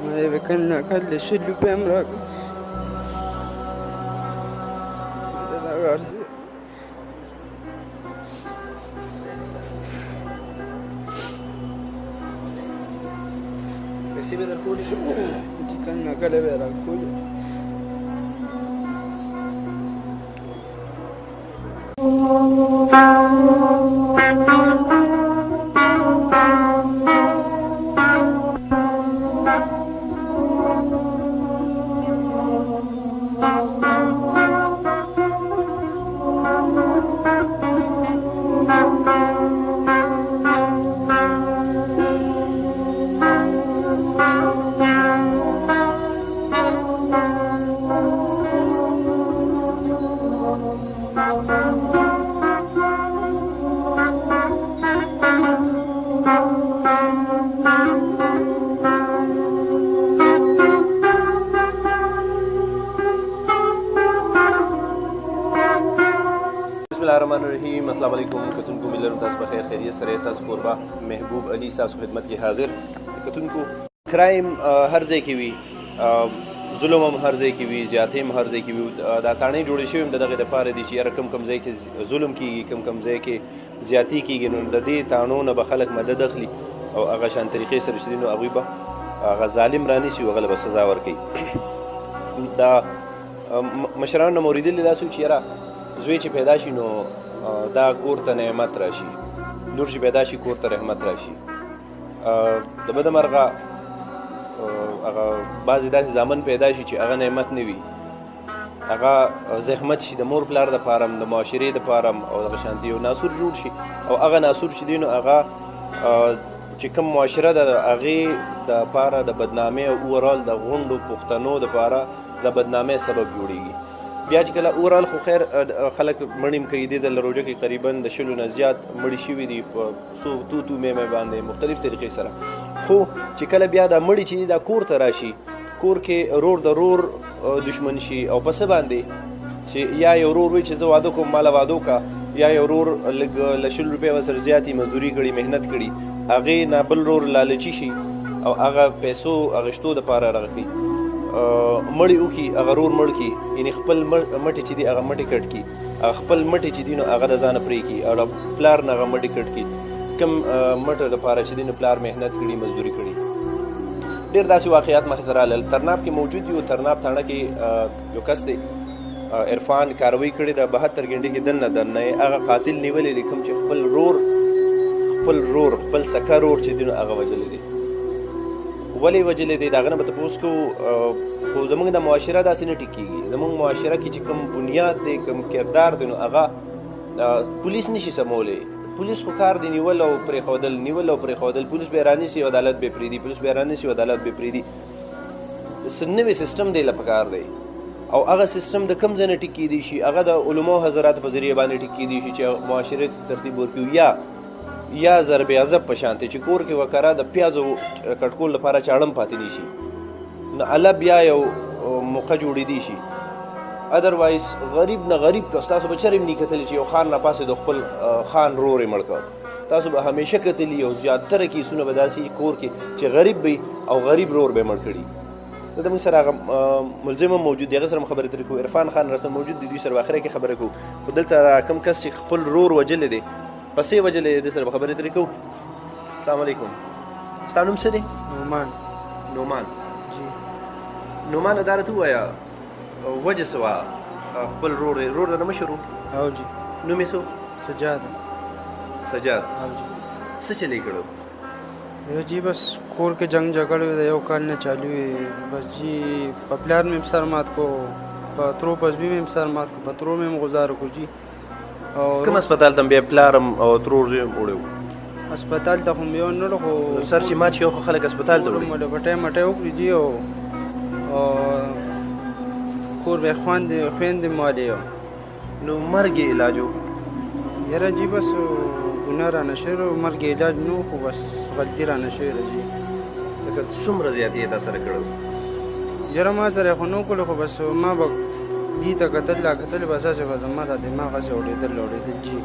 ما یې کنه کله شلو په امر دا ورځ پیسې به درکولې کنه کله به راکول بسم الله الرحمن الرحیم. السلام علیکم کتونکو، امید لرم تاسو په خیر خیریت سره. ستاسو کوربه محبوب علي ستاسو خدمت کې حاضر. کتونکو، کرایم هر ځای کې وي، ظلم هم هر ځای کې وي، زیاتې هم هر ځای کې وي. دا تاڼۍ جوړې شوې هم د دغې دپاره دي چې یاره کم ځای کې ظلم کېږي، کم ځای کې زیاتې کېږي، نو د دې تاڼو نه به خلک مدد اخلي او هغه شان طریقې سره چې دي نو هغوی به هغه ظالم رانیسي او هغه له به سزا ورکوي. دا مشرانو نه مو اورېدلي داسې چې یاره زوی چې پیدا شي نو دا کور ته نعمت راشي، لور چې پیدا شي کور ته رحمت راشي. د بده مرغه هغه بعضې داسې زامن پیدا شي چې هغه نعمت نه وي، هغه زحمت شي د مور پلار دپاره هم د معاشرې دپاره هم او دغه شانتي یو ناسور جوړ شي او هغه ناسور چې دی نو هغه چې کوم معاشره ده د هغې دپاره د بدنامۍ او اوورال د غونډو پښتنو دپاره د بدنامۍ سبب جوړیږي. بیا چې کله اورال خو خیر خلک مړی هم کوي. دې ځل روژه کې قریبا د 100 نه زیات مړي شوي دي په څو تو میمې باندې مختلف طریقې سره. خو چې کله بیا دا مړي چې دا کور ته راشي، کور کې رور د رور دشمن شي او په څه باندې چې یا یو رور وي چې زه واده کوم ماله واده وکړه، یا یو رور لږ له 100 روپۍ ورسره زیاتې مزدوري کړي، محنت کړي، هغې نه بل رور لالچي شي او هغه پیسو اخیستو دپاره رغه کوي، مړی وکړي، هغه رور مړ کړي، یعنې خپل مټې چې دي هغه مټې کټ کړي، خپل مټې چې دي نو هغه د ځانه پرې کړي او د پلار نه هغه مټې کټ کړي. کوم مټه دپاره چې دي نو پلار محنت کړي، مزدوري کړي. ډېر داسې واقعات مخې ته رالل. ترناب کې موجود یو ترناب تاڼه کې یو کس دی عرفان کاروي کړې ده 72 غنډې کې دننه هغه قاتل نیولی دی، کوم چې خپل رور خپل سکه رور چې دی نو هغه وجلی دی. ولې وجلی دی د هغه نه به تپوس کوو. خو زموږ د معاشره داسې نه ټیکېږي. زموږ معاشره کې چې کوم بنیاد دی، کوم کردار دی نو هغه پولیس نشي سمولی. پولیس خو کار دی نیول او پرېښودل. پولیس به یې رانیسي او عدالت به یې پرېږدي، نوی سیسټم دی له پکار دی او هغه سیسټم د کوم ځای نه ټیک کېدی شي، هغه د علماو حضراتو په ذریعه باندې ټیک کېدی شي چې معاشرې ترتیب ورکړي، یا ضرب عذب په شانتې چې کور کې وکره د پیازو کټکول لپاره چاړم پاتې نه شي، نو الله بیا یو موقع جوړېدی شي. ادروایز غریب نه غریب که تاسو به چرې هم نه کتلي چې یو خان راپاسې د خپل خان رور یې مړ کړ، تاسو به همیشه کتلي او زیاتره کیسونه به داسې کور کې چې غریب وي او غریب رور به یې مړ کړي. د موږ سره هغه ملزم هم موجود دی، هغه سره هم خبرې اترې کوو. عرفان خان راسره موجود دی، دوی سره به اخره کې خبرې کوو. خو دلته کوم کس چې خپل رور وجلی دی، پسې وجلی دی، د سره به خبرې اترې کوو. السلام علیکم. ستا نوم څه دی؟ نومان. نومان دا راته ووایه وجه څه وه خپل رور د نه مشر و؟ او جی. نوم یې څه و؟ سجاد. او جی. څه چلی کړو؟ جی بس کور کې جنگ جګړه وي د یو کال نه چالو وي. بس جی په پلار مې سر مات کو، په ترو پزوي مې سر مات کو، په ترو مې گزارو کو جی. کوم هسپتال ته بیا پلارم او ترور زوی هم وړی و؟ هسپتال ته خو مې یو نه خو سر چې مات شي خو خلک هسپتال ته وړي. مټۍ وکړي جی او کور به خویندې مالې و. نو مرګ یې علاج و؟ یاره جی بس ګناه رانه شوې وه، مرګ علاج نه و، خو بس غلطي رانه شوې ده جی. لکه څومره زیاتې یې تا سره کړی؟ یاره ما سره یې خو نه وکړو، خو بس ما به دې ته کتل بس هسې به زما را دماغ هسې اورېدل جي.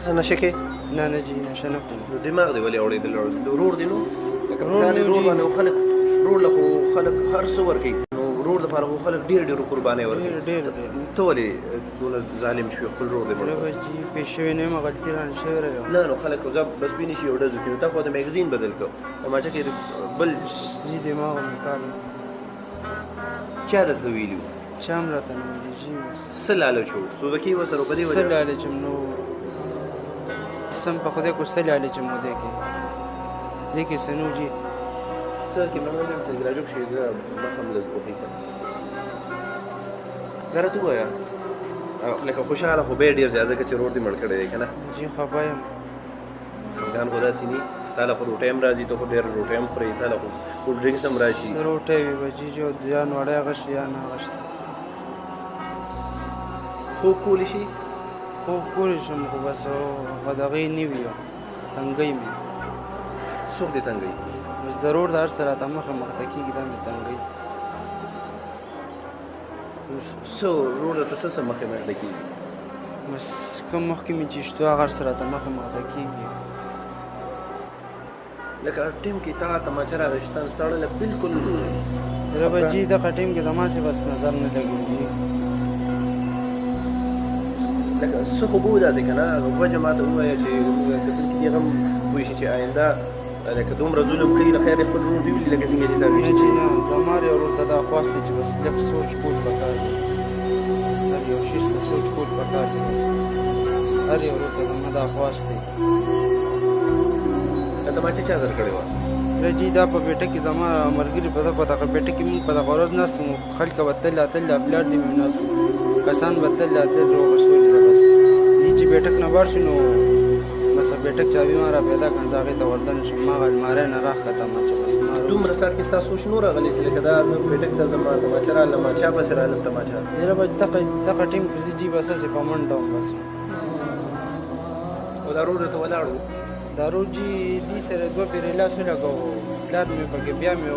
څه نشه کې؟ نه جي نشه نه کوم. نو دماغ دې ولې اورېدل؟ ورور دې نو؟ لکه پلار دې ورور باندې خلک روډ له خو خلک هر څه ورکوي نو روډ لپاره خو خلک ډېر قربانۍ ورکوي ډېر ته ولې دونه ظالم شوې خپل روډ دې مړ کړ؟ جی پېښ شوی نه یم غلطي رانه شوې رایم نه نو خلک خو بس بینې شي یو ډز وکړي نو تا خو د میګزین بدل کړ تماچه کې بل جی دماغ مې کار چا درته ویلي وو چا هم راته نه ویلي جی څه لالچ وو سوزکي ورسره په دې څه وجه لالچ م نو قسم په خدای کو څه لالچ م دې کې دې کې څه نو جی څه کې مې ته ګراجوک شي دا مخم له کوفي کړ غره تو وایا لکه خوشاله خو به ډیر زیاده کې چې روډ دې مړ کړی دی کنه جی خفه یم خفګان خو داسې ني تاله خو روټۍ هم راځي ته خو ډېر روټۍ هم خورې تاله خو کولډ ډرینکس هم راشي څه روټۍ وي به جي جو یا نوړی غشي یا نه غشته خوب کولی شي خوب کولی شم خو بس هغه دغې نه وي تنګۍ مې څوک دې تنګوي بس د روډ د هر څه راته مخه ته کېږي دا مې تنګۍ څه روډ ته څه مخې مخته کېږي بس کوم مخکې مې چې شتو هغه هر څه راته مخه کېږي لکه ټیم کې تا تماچه راغشتن ستړله بالکل ربه جي دغه ټیم کې دماسې بس نظر نه لګېږي لکه څه خو به وداسې که نه وجه ما ته ووایه چې کتونکي دې هم پوه شي چې آینده لکه دومره ظلم کوي نو خیر یې خپل روډ ویولي لکه څنګه چې تا نه ویلي جي نه زما یو ورور ته دا خواست دی چې بس لږ سوچ کول پکار دی هر یو شیز ته سوچ کول پکار دی بس هر یو ورور ته زما دا خواست دی تماچه چا در کړې وه جي دا په بیټه کې زما ملګري په دغه بیټه کې موږ په دغه ورځ ناست وو خلک به تل پلار دې مې ناست وو کسان به تل روغه سولې ده بس دې چې بیټک نه بار شو نو بس بیټک چابي ما را پیدا کړ زه هغې ته وردن شم ما هغه المارۍ نه راښکته ما چې بس ما دومره سر کې ستا سوچ نو راغلی چې لکه دا بیټک ته زما تماچه رالم چا پسې رالم تماچه یاره به دغه ټیم کې زه جي بس هسې په منډه وم بس او دا روډ ته ولاړ وو دا روډ جي دې سره دوه پېرې لاس ولګاوه پلار مې پکې بیا مې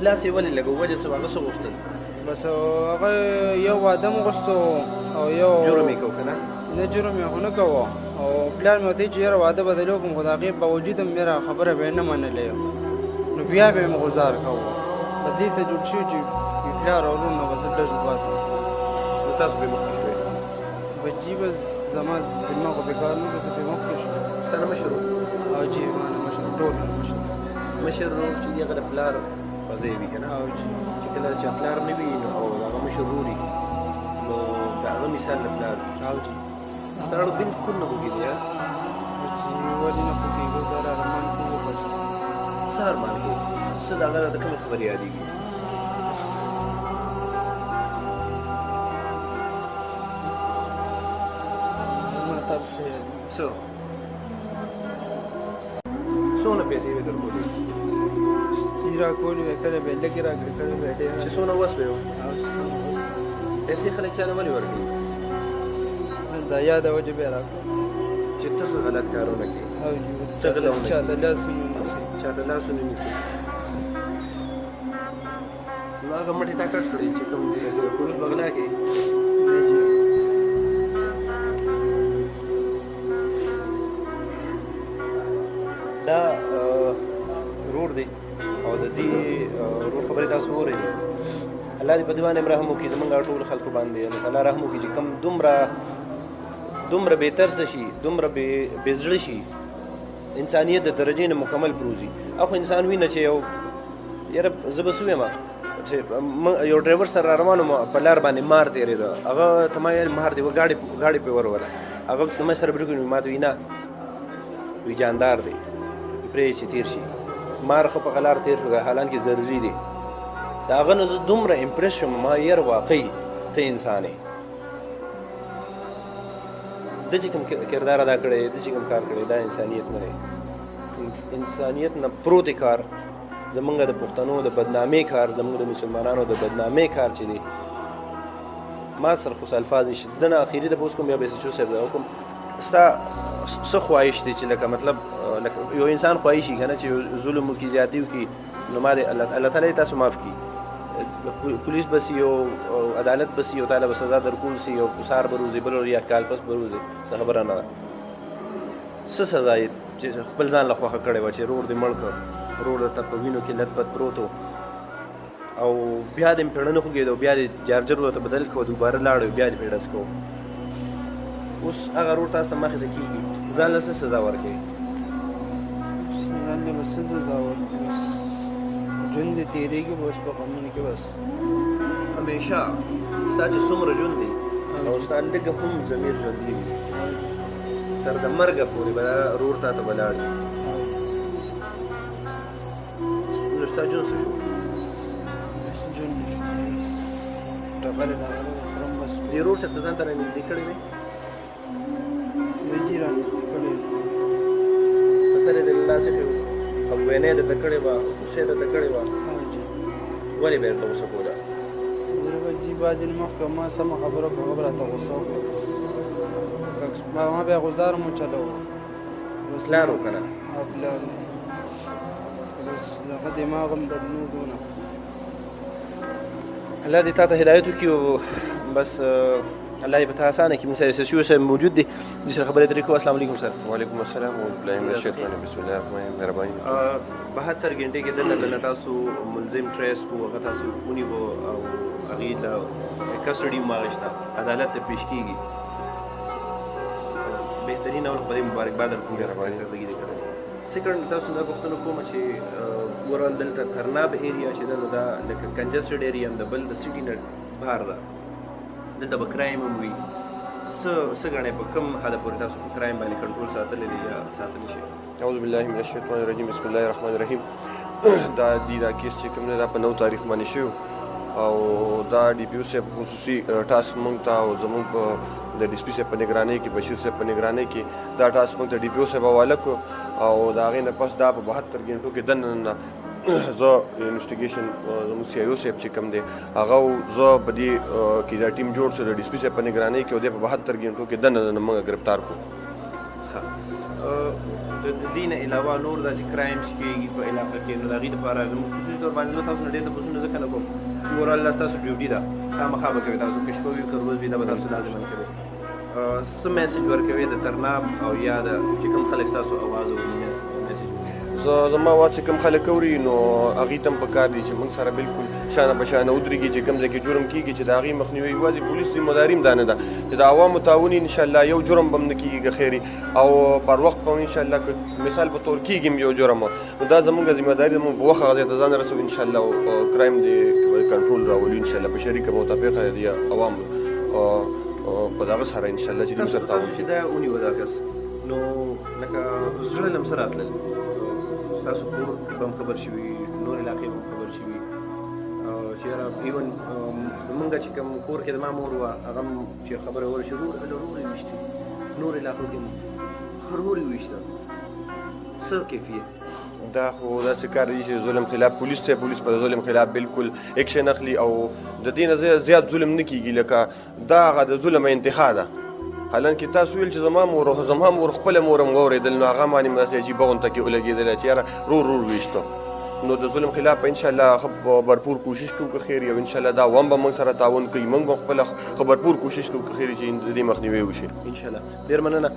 لاس یې ولې لګو وجه څه هغه څه غوښتل بس هغه یو واده مو غوښتو او یو جرم یې کوو که نه نه جرم یې خو نه کوه او پلار مې ورته ویل چې یاره واده بدلو کوم خو د هغې باوجود هم مېره خبره به یې نه منلې نو بیا به یې غوزار کوه په دې ته جوړ شوي چې پلار او ورور نه به زه ډز وباسم نو تاسو بې مخکې شوئ بچي بس زما دماغ بېکار نه کړو زه بې مخکې شوم ستا نه مشر وو او جي ما نه مشر ټول نه مشر مشر ورور چې دی هغه د پلار په ځای وي که نه او جي چې کله چې پلار نه وي نو او د هغه مشر ورور نو د هغه مثال د پلار او جي ستا اړو بلکل نه پوهېږي ها بچي ولې نه پوهېږو دا را ارمان کوو بس څه ارمان کوو څه د هغه د کومې خبرې یادېږي ما ترس یې څه څونه پیسې وې درکولې چې راکولې وې کله به یې لږې راکړې کله به یې ډېرې چې څونه وس به وو او څه پیسې خلک چاله ولې ورکوي دا یاده وجه به یې راکړه چې ته څه غلط کارونه کوې او چاته لاس ونیسي چاته لاس ونیسي نو هغه مټې تا کټ کړې چې کوم پولیس بغلا کې دا روډ دی او د دې روډ خبرې تاسو واورئ الله دې په دې باندې رحم وکړي زموږ ټولو خلکو باندې الله تعالی رحم وکړي چې کوم دومره بهتر شي دومره بې زړه شي انسانیت د درجې نه مکمل پروزي اخو انسان وینه چې یو یاره زه به څه ویم چې یو ډرایور سره روان وم په لار باندې مار تېرېده هغه ته ما ویل مار دی ګاډي پې وروله هغه ما سره برګ ونیو ما ته وي نه وي جاندار دی پرې چې تېر شي مار خو په غلار تېر شو حالانکې ضروري دی د هغه نه زه دومره امپرس شوم ما یار واقعي ته انسان یې د چې کوم کردار ادا کړی د چې کوم کار کړی دا انسانیت نه دی انسانیت نه پروت کار زمونږ د پښتنو د بدنامۍ کار زمونږ د مسلمانانو د بدنامۍ کار چې دی ما سره خو الفاظ نشته دنه اخري د اوس کوم بیا بیسچو صاحب دا کوم ستا څه خواهش دی چې لکه مطلب لکه یو انسان خواهش شي که نه چې ظلم وکړي زیاتي وکړي نو ما دې الله تعالی تاسو معاف کړي پولیس بسی او عدالت بسی او تعالی به سزا درکول سي او سار بروزي بل یا کال پس بروزي څه خبره نه څه سزا یې چې خپل ځان له خوښه کړی و چې روډ دې مړ کړ روډ ته په وینو کې لت پت پروت و او بیا دې پیړه نه خوږېد او بیا دې چارجر ورته بدل کړو دوباره لاړ بیا دې پیډس کوو اوس هغه روډ تاسو ته مخې ته کېږي ځان له څه سزا ورکوي ځان له به څه سزا ورکوي بس ژوند دې تېرېږي به اوس په غمونو کې بس همیشه ستا چې څومره ژوند دی او ستا لږه هم ضمیر ژوندي وي تر د مرګه پورې به دا روډ تا ته به لاړ شي نو ستا ژوند څه شو بس ژوند ټغرې راغلی خورم بس دې روډ چېرته ځان ته رانږدې کړی دی وریجې رانږدې کړی په سر یې د لاسې ایښی و او وینه یې درته کړې وه غوسه یې درته کړې وه ولې به یې درته غوسه کوله جی بعد مخکې ما سمه خبره په هغه راته غوسه وکړه بس ما بیا غوزار مو چلو پلان وکړه پلان بس دغه دماغ هم بدلو دونه الله دې تا ته هدایت وکړي او بس الله دې په تا اسانه کړي موږ سره سیسیو صاحب موجود دی دوی سره خبرې اترې کوو السلام علیکم سر وعلیکم السلام ورحمۃ اللہ وبرکاتہ بسم الله الرحمن الرحیم مهرباني 72 غنټې کې دلته تاسو ملزم ټریس کو هغه تاسو ونیو او هغې له کسټډي ماغشته عدالت ته پیش کیږي بهترین ډول په دې مبارکباد درکوم سیکنډ تاسو دا پوښتنه کوم چې اورال دلته ترناب ایریا چې دا لکه کنجسټډ ایریا د بل د سټي نه بهر ده دلته به کرایم هم وي څه ګڼئ په کوم حده پورې تاسو په کرایم باندې کنټرول ساتلی دی یا ساتلی شي اعوذ بالله من الشیطان الرجیم بسم الله الرحمن الرحیم دا کیس چې کوم دی دا په 9 تاریخ باندې شوی او دا ډي پی او صاحب خصوصي ټاسک مونږ ته او زمونږ په د ډي سي پي صاحب په نگرانۍ کې بشیر صاحب په نگرانۍ کې دا ټاسک مونږ ته ډي پی او صاحب حواله کړو او د هغې نه پس دا په 72 غنټو کې دننه زه انویسټیګیشن زموږ سی آی او صاحب چې کوم دی هغه زه په دې کې دا ټیم جوړ شو د ډي سي پي صاحب په نگرانۍ کې او دی په 72 غنټو کې دننه موږ ګرفتار کړو د دې نه علاوه نور داسې کرایمز کېږي په علاقه کې نو د هغې دپاره زموږ خصوصي طور باندې زه تاسو نه ډېر تپوسونه ځکه نه کوم اورالله ستاسو ډیوټي ده خامخا به کوئ تاسو کشف وي که روز وي دا به تاسو لازما کوئ څه میسج ورکوئ د ترناب او یا د چې کوم خلک ستاسو اواز اوري میسج زما وا چې کوم خلک اوري نو هغې ته هم پکار دي چې موږ سره بلکل شانه بشانه ودرېږي چې کوم ځای کې جرم کېږي چې د هغې مخنیوي یوازې پولیس ذمهداري هم دا نه ده چې د عوامو تعاون انشاءالله یو جرم به هم نه کېږي که خیر او پر وخت به انشاءالله که مثال په طور کېږي هم یو جرم نو دا زموږ ذمهداري ده موږ په وخت هغه ځای ته ځان رسوو انشاءالله کرایم دې کنټرول راولو انشاءالله په شریکه مطابقه یا عوام په دغه سره انشاءالله چې دوی سره تعاون چې دا ونیوه دا کس نو لکه زړه له م څه راتلل تاسو کور به هم خبر شوي نور علاقې به هم خبر شوي چې یاره ایون مونږ چې کوم کور کې د ما مور وه هغه هم چې خبره ورشي رور یې ویشتې نور علاقو کې رور یې ویشته څه کیفیت دا خو داسې کار دی چې ظلم خلاف پولیس ته پولیس په ظلم خلاف بالکل اکشن اخلي او د دې نه زیات ظلم نه کېږي لکه دا هغه د ظلم انتخا ده حالانکه تاسو ویل چې زما مور خپله مور هم واورېدل نو هغه باندې داسې عجیبه غونته کې ولګېدله چې یاره رور ویشته نو د ظلم خلاف به انشاءالله بھرپور کوشش کوو که خیر او انشاءالله دا عوام به موږ سره تعاون کوي موږ به خپله بھرپور کوشش کوو که خیر چې د دې مخنیوی وشي انشاءالله ډېر مننه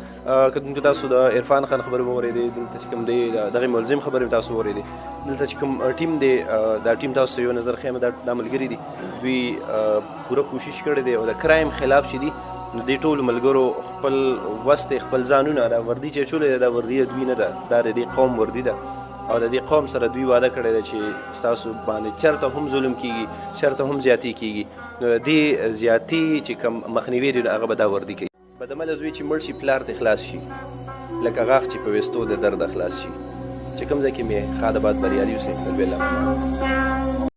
کتونکو تاسو د عرفان خان خبرې مو اورېدې دلته چې کوم دی دغې ملزم خبرې تاسو اورېدې دلته چې کوم ټیم دی دا ټیم تاسو ته یو نظر ښیم دا ملګري دي دوی پوره کوشش کړی دی او د کرایم خلاف چې دي نو دې ټولو ملګرو خپل وس دی خپل ځانونه دا وردي چې اچولی دی دا وردي د دوی نه ده دا د دې قوم وردي ده او د دې قوم سره دوی واده کړی ده چې ستاسو باندې چېرته هم ظلم کېږي چېرته هم زیاتي کېږي نو د دې زیاتي چې کوم مخنیوی دی هغه به دا وردي کوي بدعمله زوی چې مړ شي پلار ته خلاص شي لکه غاښ چې په ویستو د درده خلاص شي چې کوم ځای کې مې ښاد آباد بریالي اوسئ بالله